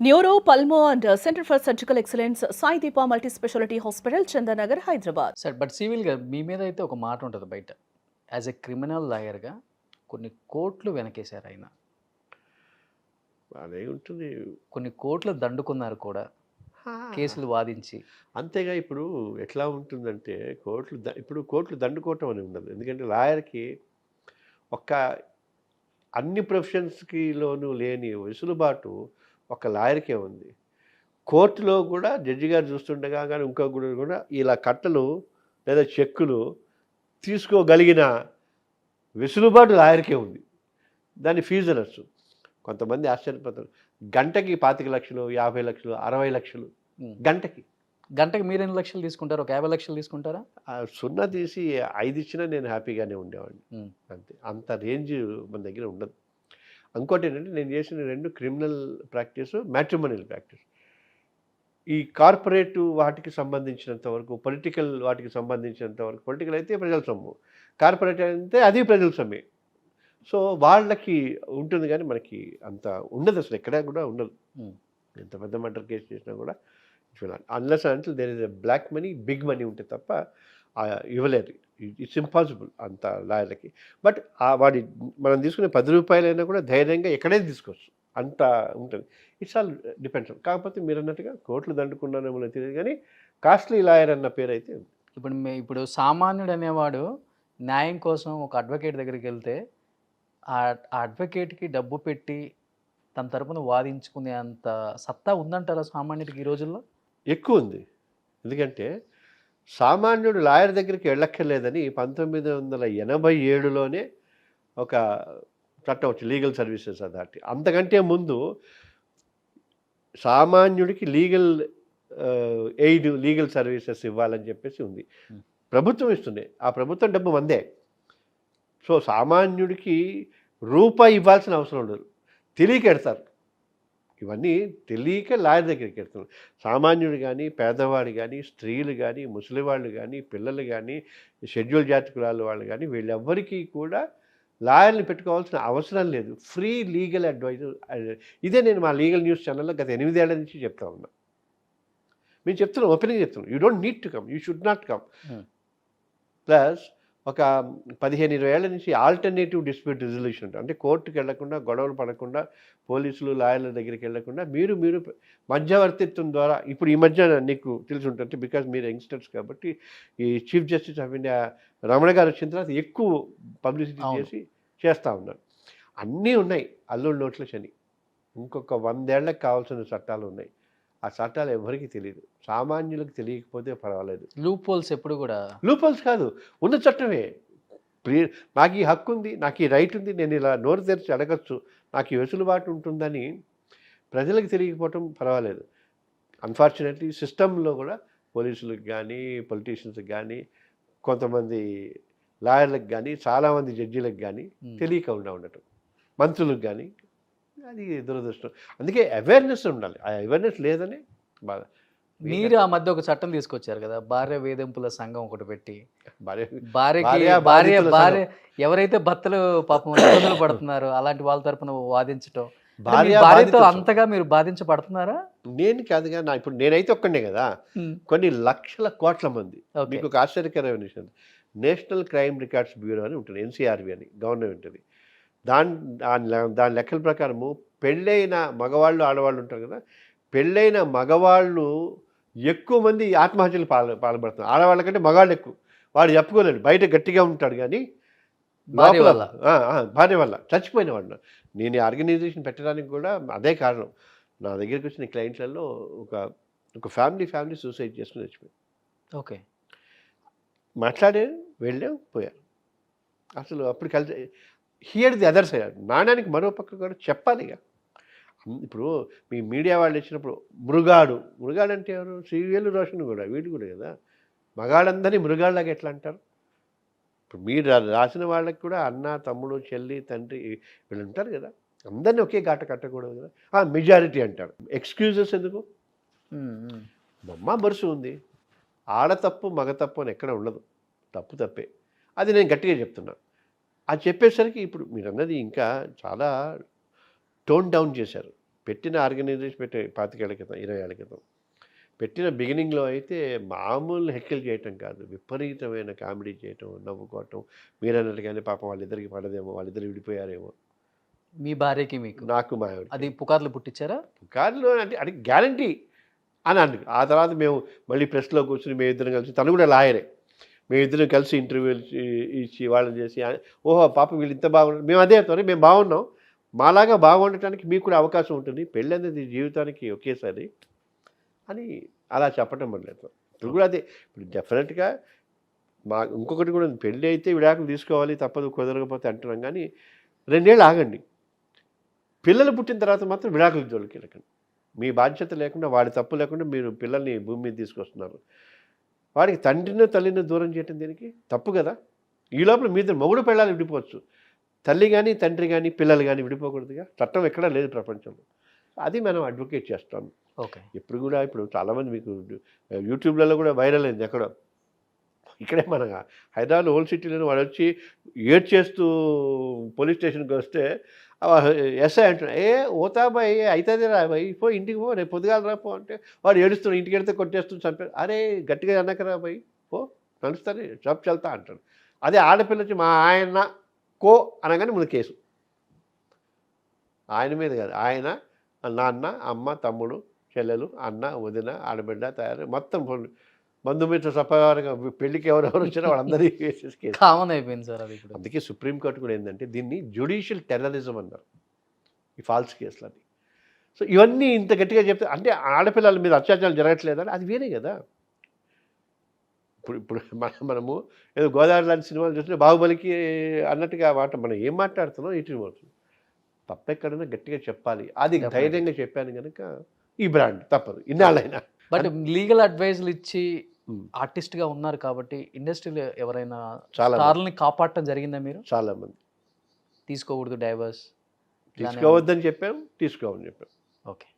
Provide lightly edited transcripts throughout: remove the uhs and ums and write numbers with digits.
Neuro, pulmo and centre for surgical excellence Sai Deepa multi speciality hospital, Chandanagar, Hyderabad. Sir but సివిల్గా మీ మీద అయితే ఒక మాట ఉంటుంది బయట. యాజ్ ఎ క్రిమినల్ లాయర్గా కొన్ని కోట్లు వెనకేశారు ఆయన, అదే ఉంటుంది. కొన్ని కోట్లు దండుకున్నారు కూడా కేసులు వాదించి. అంతేగా ఇప్పుడు ఎట్లా ఉంటుందంటే ఇప్పుడు కోర్టులు దండుకోవటం అని ఉండదు. ఎందుకంటే లాయర్కి ఒక్క అన్ని ప్రొఫెషన్స్కిలోనూ లేని వెసులుబాటు ఒక లాయర్కే ఉంది. కోర్టులో కూడా జడ్జి గారు చూస్తుండగా కానీ కూడా ఇలా కట్టలు లేదా చెక్కులు తీసుకోగలిగిన వెసులుబాటు లాయర్కే ఉంది. దాన్ని ఫీజు అనొచ్చు. కొంతమంది ఆశ్చర్యపోతారు. గంటకి 25 లక్షలు, 50 లక్షలు, 60 లక్షలు గంటకి మీరు ఎన్ని లక్షలు తీసుకుంటారు? ఒక 50 లక్షలు తీసుకుంటారా? సున్నా తీసి 5 ఇచ్చినా నేను హ్యాపీగానే ఉండేవాడిని. అంతే, అంత రేంజ్ మన దగ్గర ఉండదు. ఇంకోటి ఏంటంటే నేను చేసిన 2 క్రిమినల్ ప్రాక్టీసు, మ్యాట్రిమోనియల్ ప్రాక్టీస్. ఈ కార్పొరేట్ వాటికి సంబంధించినంత వరకు, పొలిటికల్ వాటికి సంబంధించినంత వరకు, పొలిటికల్ అయితే ప్రజల సొమ్ము, కార్పొరేట్ అయితే అది ప్రజల సొమ్మే. సో వాళ్ళకి ఉంటుంది కానీ మనకి అంత ఉండదు, అసలు ఎక్కడా కూడా ఉండదు. ఎంత పెద్ద మర్డర్ కేసు చేసినా కూడా unless until there is a black money, big money ఉంటే తప్ప ఇవ్వలేరు. ఇట్స్ ఇంపాసిబుల్ అంత లాయర్లకి. బట్ వాడి మనం తీసుకునే 10 రూపాయలైనా కూడా ధైర్యంగా ఎక్కడైనా తీసుకోవచ్చు, అంత ఉంటుంది. It's all depends. కాకపోతే మీరు అన్నట్టుగా కోట్లు దండుకున్నానేమో తెలియదు కానీ కాస్ట్లీ లాయర్ అన్న పేరు అయితే ఉంది. ఇప్పుడు సామాన్యుడు అనేవాడు న్యాయం కోసం ఒక అడ్వకేట్ దగ్గరికి వెళ్తే ఆ అడ్వకేట్కి డబ్బు పెట్టి తన తరపున వాదించుకునే అంత సత్తా ఉందంటారా సామాన్యుడికి ఈ రోజుల్లో? ఎక్కువ ఉంది. ఎందుకంటే సామాన్యుడు లాయర్ దగ్గరికి వెళ్ళక్కర్లేదని 1987లోనే ఒక చట్టం వచ్చి లీగల్ సర్వీసెస్ అథారిటీ. అంతకంటే ముందు సామాన్యుడికి లీగల్ ఎయిడ్, లీగల్ సర్వీసెస్ ఇవ్వాలని చెప్పేసి ఉంది. ప్రభుత్వం ఇస్తుంది. ఆ ప్రభుత్వం డబ్బు మందే. సో సామాన్యుడికి రూపాయి ఇవ్వాల్సిన అవసరం ఉండదు. తెలియక ఎడతారు. ఇవన్నీ తెలియక లాయర్ దగ్గరికి వెళ్తున్నారు. సామాన్యుడు కానీ, పేదవాడు కానీ, స్త్రీలు కానీ, ముసలివాళ్ళు కానీ, పిల్లలు కానీ, షెడ్యూల్ జాతి కులాల వాళ్ళు కానీ, వీళ్ళెవ్వరికీ కూడా లాయర్ని పెట్టుకోవాల్సిన అవసరం లేదు. Free legal advice. ఇదే నేను మా లీగల్ న్యూస్ ఛానల్లో గత 8 ఏళ్ల నుంచి చెప్తా ఉన్నా. మేము చెప్తున్నాం, ఓపెనింగ్ చెప్తున్నాం, you don't need to come, you should not come. Plus ఒక 15-20 ఏళ్ల నుంచి ఆల్టర్నేటివ్ డిస్ప్యూట్ రిజల్యూషన్ అంటే కోర్టుకు వెళ్లకుండా, గొడవలు పడకుండా, పోలీసులు లాయర్ల దగ్గరికి వెళ్లకుండా మీరు మధ్యవర్తిత్వం ద్వారా, ఇప్పుడు ఈ మధ్య నీకు తెలిసి ఉంటుంది బికాజ్ మీరు యంగ్స్టర్స్ కాబట్టి, ఈ chief justice of India Ramana గారు వచ్చిన తర్వాత ఎక్కువ పబ్లిసిటీ చేస్తూ ఉన్నారు. అన్నీ ఉన్నాయి. అల్లుడు నోట్ల శని. ఇంకొక 100 ఏళ్లకు కావాల్సిన చట్టాలు ఉన్నాయి. ఆ చట్టాలు ఎవరికి తెలియదు. సామాన్యులకు తెలియకపోతే పర్వాలేదు. లూప్ హోల్స్ ఎప్పుడు కూడా లూప్ హోల్స్ కాదు, ఉన్న చట్టమే. నాకు ఈ హక్కు ఉంది, నాకు ఈ రైట్ ఉంది, నేను ఇలా నోరు తెరిచి అడగచ్చు, నాకు ఈ వెసులుబాటు ఉంటుందని ప్రజలకు తెలియకపోవటం పర్వాలేదు. అన్ఫార్చునేట్లీ సిస్టంలో కూడా పోలీసులకు కానీ, పొలిటీషియన్స్కి కానీ, కొంతమంది లాయర్లకు కానీ, చాలామంది జడ్జీలకు కానీ తెలియక ఉండటం, మంత్రులకు కానీ, అది దురదృష్టం. అందుకే అవేర్నెస్ ఉండాలి. ఆ అవేర్నెస్ లేదని బాధ. మీరు ఆ మధ్య ఒక చట్టం తీసుకొచ్చారు కదా, భార్య వేధింపుల సంఘం ఒకటి పెట్టి, భార్య ఎవరైతే భర్తలు పాపం ఇబ్బందులు పడుతున్నారో అలాంటి వాళ్ళ తరపున వాదించటం. భార్యతో అంతగా మీరు బాధించబడుతున్నారా? నేను కాదుగా, ఇప్పుడు నేనైతే ఒక్కడే కదా, కొన్ని లక్షల కోట్ల మంది. మీకు ఒక ఆశ్చర్యకరమైన విషయం, నేషనల్ క్రైమ్ రికార్డ్స్ బ్యూరో అని ఉంటుంది, NCRB అని గవర్నమెంట్ అది. దాని లెక్కల ప్రకారము పెళ్ళైన మగవాళ్ళు, ఆడవాళ్ళు ఉంటారు కదా, పెళ్ళైన మగవాళ్ళు ఎక్కువ మంది ఆత్మహత్యలు పాల్పడుతున్నారు. ఆడవాళ్ళ కంటే మగవాళ్ళు ఎక్కువ. వాడు చెప్పుకోలేడు, బయట గట్టిగా ఉంటాడు కానీ భార్య వల్ల చచ్చిపోయిన వాడు. నేను ఈ ఆర్గనైజేషన్ పెట్టడానికి కూడా అదే కారణం. నా దగ్గరికి వచ్చిన క్లయింట్లలో ఒక ఫ్యామిలీ సూసైడ్ చేసుకుని చచ్చిపోయింది. ఓకే, మాట్లాడారు, వెళ్ళాం, పోయారు. అసలు అప్పుడు కలిసి హియర్ ది అదర్ సైడ్, నాణ్యానికి మరో పక్క కూడా చెప్పాలిగా. ఇప్పుడు మీ మీడియా వాళ్ళు ఇచ్చినప్పుడు మృగాడు అంటే ఎవరు? శ్రీవేలు రోషన్ కూడా, వీడు కూడా కదా. మగాళ్ళందరినీ మృగాళ్ళగా ఎట్లా అంటారు? ఇప్పుడు మీరు రాసిన వాళ్ళకి కూడా అన్న, తమ్ముడు, చెల్లి, తండ్రి వీళ్ళు ఉంటారు కదా, అందరినీ ఒకే ఘాట కట్టకూడదు కదా. మెజారిటీ అంటారు. ఎక్స్క్యూజెస్ ఎందుకు? బొమ్మ బరుసు ఉంది. ఆడ తప్పు, మగ తప్పు అని ఎక్కడ ఉండదు. తప్పు తప్పే. అది నేను గట్టిగా చెప్తున్నా. అది చెప్పేసరికి ఇప్పుడు మీరు అన్నది ఇంకా చాలా టోన్ డౌన్ చేశారు. పెట్టిన ఆర్గనైజేషన్ 25 ఏళ్ల క్రితం 20 ఏళ్ల క్రితం పెట్టిన బిగినింగ్లో అయితే మామూలు హెక్కలు చేయటం కాదు, విపరీతమైన కామెడీ చేయటం, నవ్వుకోవటం. మీరన్నట్టుగానే పాపం వాళ్ళిద్దరికి పడదేమో, వాళ్ళిద్దరు విడిపోయారేమో, మీ భార్యకి మీకు నాకు మా ఆవిడకి. అది పుకార్లు పుట్టించారా? పుకార్లు అంటే అది గ్యారంటీ అని అంది. ఆ తర్వాత మేము మళ్ళీ ప్రెస్లో కూర్చుని మేమిద్దరం కలిసి, తను కూడా లాయరే, మేమిద్దరం కలిసి ఇంటర్వ్యూలు ఇచ్చి వాళ్ళని చేసి, ఓహో పాపం వీళ్ళు ఇంత బాగున్నారు, మేము అదే అవుతారు, మేము బాగున్నాం, మాలాగా బాగుండటానికి మీకు కూడా అవకాశం ఉంటుంది, పెళ్ళి అనేది జీవితానికి ఒకేసారి అని అలా చెప్పటం మొదలెడతాం. ఇప్పుడు కూడా అదే, ఇప్పుడు డెఫినెట్గా ఇంకొకటి కూడా ఉంది, పెళ్ళి అయితే విడాకులు తీసుకోవాలి తప్పదు, కుదరకపోతే అంటున్నాం. కానీ 2 ఏళ్ళు ఆగండి, పిల్లలు పుట్టిన తర్వాత మాత్రం విడాకుల జోలికి వెళ్ళకండి. మీ బాధ్యత లేకుండా, వాడి తప్పు లేకుండా మీరు పిల్లల్ని భూమి మీద తీసుకొస్తున్నారు. వాడికి తండ్రిని తల్లిని దూరం చేయటం దీనికి తప్పు కదా. ఈ లోపల మీ ఇద్దరు మొగుడు పెళ్ళాలు విడిపోవచ్చు, తల్లి కానీ తండ్రి కానీ పిల్లలు కానీ విడిపోకూడదుగా. చట్టం ఎక్కడా లేదు ప్రపంచంలో. అది మనం అడ్వకేట్ చేస్తాం. ఓకే. ఇప్పుడు కూడా ఇప్పుడు చాలామంది మీకు యూట్యూబ్లలో కూడా వైరల్ అయింది ఎక్కడో, ఇక్కడే మన హైదరాబాద్ ఓల్డ్ సిటీలో వాడు వచ్చి ఏడ్చేస్తూ పోలీస్ స్టేషన్కి వస్తే ఎస్ఐ అంటున్నా, ఓతా బాయ్ అవుతుంది రా బాయ్, పో ఇంటికి పో, రేపు పొద్దుగాల రా పో అంటే వాడు ఏడుస్తున్నాడు, ఇంటికి వెళ్తే కొట్టేస్తుంది చంపారు. అరే గట్టిగా అనకరా బాయ్, పో నడుస్తానే జాబ్ చల్తా అంటాడు. అదే ఆడపిల్ల వచ్చి మా ఆయన కో అనగానే ముందు కేసు, ఆయన మీద కాదు, ఆయన నాన్న అమ్మ తమ్ముడు చెల్లెలు అన్న వదిన ఆడబిడ్డ తయారు మొత్తం బంధుమిత్ర సపరంగా పెళ్లికి ఎవరెవరు వచ్చినా వాళ్ళందరికీ కేసెస్ కేసు కామన్ అయిపోయింది సార్ అది ఇప్పుడు. అందుకే సుప్రీంకోర్టు కూడా ఏంటంటే దీన్ని జ్యుడిషియల్ టెర్రరిజం అన్నారు ఈ ఫాల్స్ కేసులని. సో ఇవన్నీ ఇంత గట్టిగా చెప్తే అంటే ఆడపిల్లల మీద అత్యాచారాలు జరగట్లేదని అది వేరే కదా. ఇప్పుడు మనము ఏదో గోదావరి లాంటి సినిమాలు చూస్తే బాహుబలికి అన్నట్టుగా మాట మనం ఏం మాట్లాడుతున్నాం ఇటు పోతుంది. తప్పెక్కడైనా గట్టిగా చెప్పాలి, అది ధైర్యంగా చెప్పాను కనుక ఈ బ్రాండ్ తప్పదు ఇన్నాళ్ళైనా. బట్ లీగల్ అడ్వైజులు ఇచ్చి ఆర్టిస్ట్గా ఉన్నారు కాబట్టి ఇండస్ట్రీలో ఎవరైనా స్టార్లని కాపాడటం జరిగిందా మీరు? చాలామంది తీసుకోకూడదు డైవర్స్, తీసుకోవద్దని చెప్పాం, తీసుకోమని చెప్పాం. ఓకే,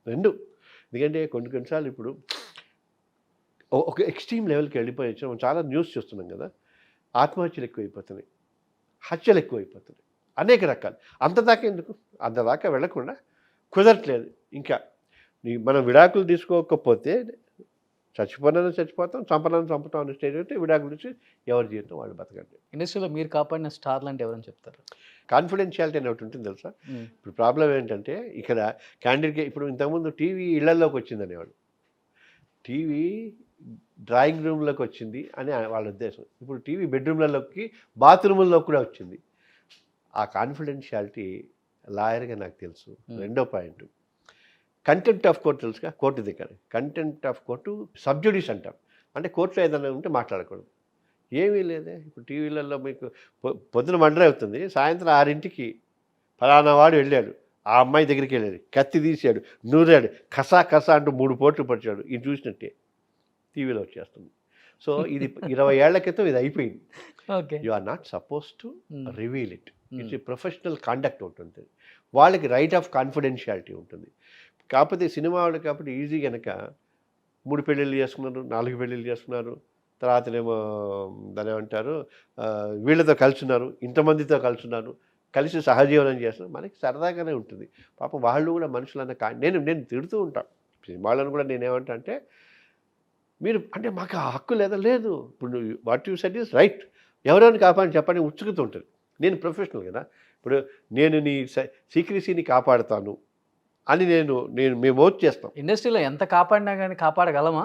రెండు. ఎందుకంటే కొన్నిసార్లు ఇప్పుడు ఒక ఎక్స్ట్రీమ్ లెవెల్కి వెళ్ళిపోయి వచ్చాం, చాలా న్యూస్ చూస్తున్నాం కదా, ఆత్మహత్యలు ఎక్కువైపోతున్నాయి, హత్యలు ఎక్కువైపోతున్నాయి, అనేక రకాలు. అంతదాకా ఎందుకు, అంతదాకా వెళ్ళకుండా కుదరట్లేదు. ఇంకా మనం విడాకులు తీసుకోకపోతే చచ్చిపోయినా చచ్చిపోతాం, చంపనని చంపుతాం అనే స్టేజ్ అయితే విడాకులు నుంచి ఎవరి జీవితం వాళ్ళు బతకండి. ఇండస్ట్రీలో మీరు కాపాడిన స్టార్లు అంటే ఎవరని చెప్తారు? కాన్ఫిడెన్షియాలిటీ అని ఒకటి ఉంటుంది తెలుసా. ఇప్పుడు ప్రాబ్లం ఏంటంటే ఇక్కడ క్యాండిడేట్ ఇప్పుడు ఇంతకుముందు టీవీ ఇళ్లలోకి వచ్చింది అనేవాడు, టీవీ డ్రాయింగ్ రూమ్లోకి వచ్చింది అని వాళ్ళ ఉద్దేశం. ఇప్పుడు టీవీ బెడ్రూమ్లలోకి బాత్రూముల్లోకి కూడా వచ్చింది. ఆ కాన్ఫిడెన్షియాలిటీ లాయర్గా నాకు తెలుసు. రెండో పాయింట్, కంటెంప్ట్ ఆఫ్ కోర్టు తెలుసుగా, కోర్టు దగ్గర కంటెంప్ట్ ఆఫ్ కోర్టు సబ్జుడిస్ అంటాం. అంటే కోర్టులో ఏదైనా ఉంటే మాట్లాడకూడదు. ఏమీ లేదే, ఇప్పుడు టీవీలలో మీకు పొద్దున మండరే అవుతుంది, సాయంత్రం 6ంటికి ఫలానా వాడు వెళ్ళాడు, ఆ అమ్మాయి దగ్గరికి వెళ్ళాడు, కత్తి తీసాడు, నూరాడు, కసా కసా అంటూ 3 పోట్లు పడిచాడు, ఇది చూసినట్టే టీవీలో వచ్చేస్తుంది. సో ఇది 20 ఏళ్ల క్రితం ఇది అయిపోయింది. You are not suppose to reveal it. It's professional conduct ఉంటుంది, వాళ్ళకి రైట్ ఆఫ్ కాన్ఫిడెన్షియాలిటీ ఉంటుంది. కాకపోతే సినిమా వాళ్ళు కాబట్టి ఈజీ కనుక 3 పెళ్ళిళ్ళు చేసుకున్నారు, 4 పెళ్ళిళ్ళు చేసుకున్నారు, తర్వాతనేమో దాని ఏమంటారు వీళ్ళతో కలుసున్నారు, ఇంతమందితో కలుసున్నారు, కలిసి సహజీవనం చేస్తున్నారు, మనకి సరదాగానే ఉంటుంది. పాపం వాళ్ళు కూడా మనుషులన్న నేను తిడుతూ ఉంటాను సినిమాలను కూడా. నేనేమంటా అంటే మీరు అంటే మాకు ఆ హక్కు లేదా, లేదు. ఇప్పుడు what you said is right, ఎవరైనా కాపాడని చెప్పని ఉచ్చుకుతూ ఉంటుంది. నేను ప్రొఫెషనల్ కదా, ఇప్పుడు నేను నీ సీక్రెసీని కాపాడుతాను అని మేము ఓట్ చేస్తాం. ఇండస్ట్రీలో ఎంత కాపాడినా కానీ కాపాడగలమా?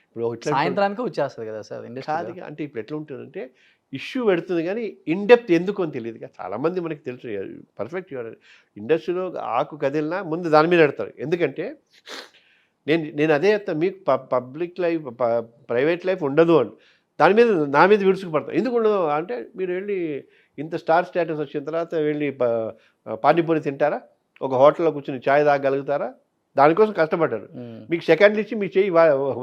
ఇప్పుడు సాయంత్రానికి వచ్చేస్తుంది కదా సార్ ఇండస్ట్రీ. అంటే ఇప్పుడు ఎట్లా ఉంటుందంటే ఇష్యూ పెడుతుంది కానీ ఇన్డెప్త్ ఎందుకు అని తెలియదు. చాలామంది మనకి తెలుసు పర్ఫెక్ట్ ఇండస్ట్రీలో ఆకు కదిలినా ముందు దాని మీద పెడతారు. ఎందుకంటే నేను అదే చెప్తాను, మీకు పబ్లిక్ లైఫ్ ప్రైవేట్ లైఫ్ ఉండదు అని దాని మీద నా మీద విడుచుకుపడతాను. ఎందుకు ఉండదు అంటే మీరు వెళ్ళి ఇంత స్టార్ స్టేటస్ వచ్చిన తర్వాత వెళ్ళి పానీపూరి తింటారా, ఒక హోటల్లో కూర్చొని ఛాయ్ తాగలుగుతారా? దానికోసం కష్టపడ్డారు. మీకు సెకండ్లు ఇచ్చి మీ చెయ్యి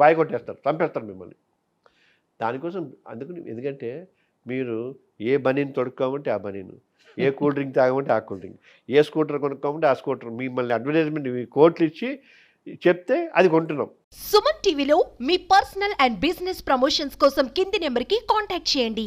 వాయి కొట్టేస్తారు, చంపేస్తారు మిమ్మల్ని దానికోసం. ఎందుకంటే మీరు ఏ బనీని తొడుక్కోమంటే ఆ బనీను, ఏ కూల్ డ్రింక్ తాగమంటే ఆ కూల్ డ్రింక్, ఏ స్కూటర్ కొనుక్కోమంటే ఆ స్కూటర్, మిమ్మల్ని అడ్వర్టైజ్మెంట్ కోట్లు ఇచ్చి చెప్తే అది కొంటున్నాం. సుమన్ టీవీలో మీ పర్సనల్ అండ్ బిజినెస్ ప్రమోషన్స్ కోసం కింది నెంబర్కి కాంటాక్ట్ చేయండి.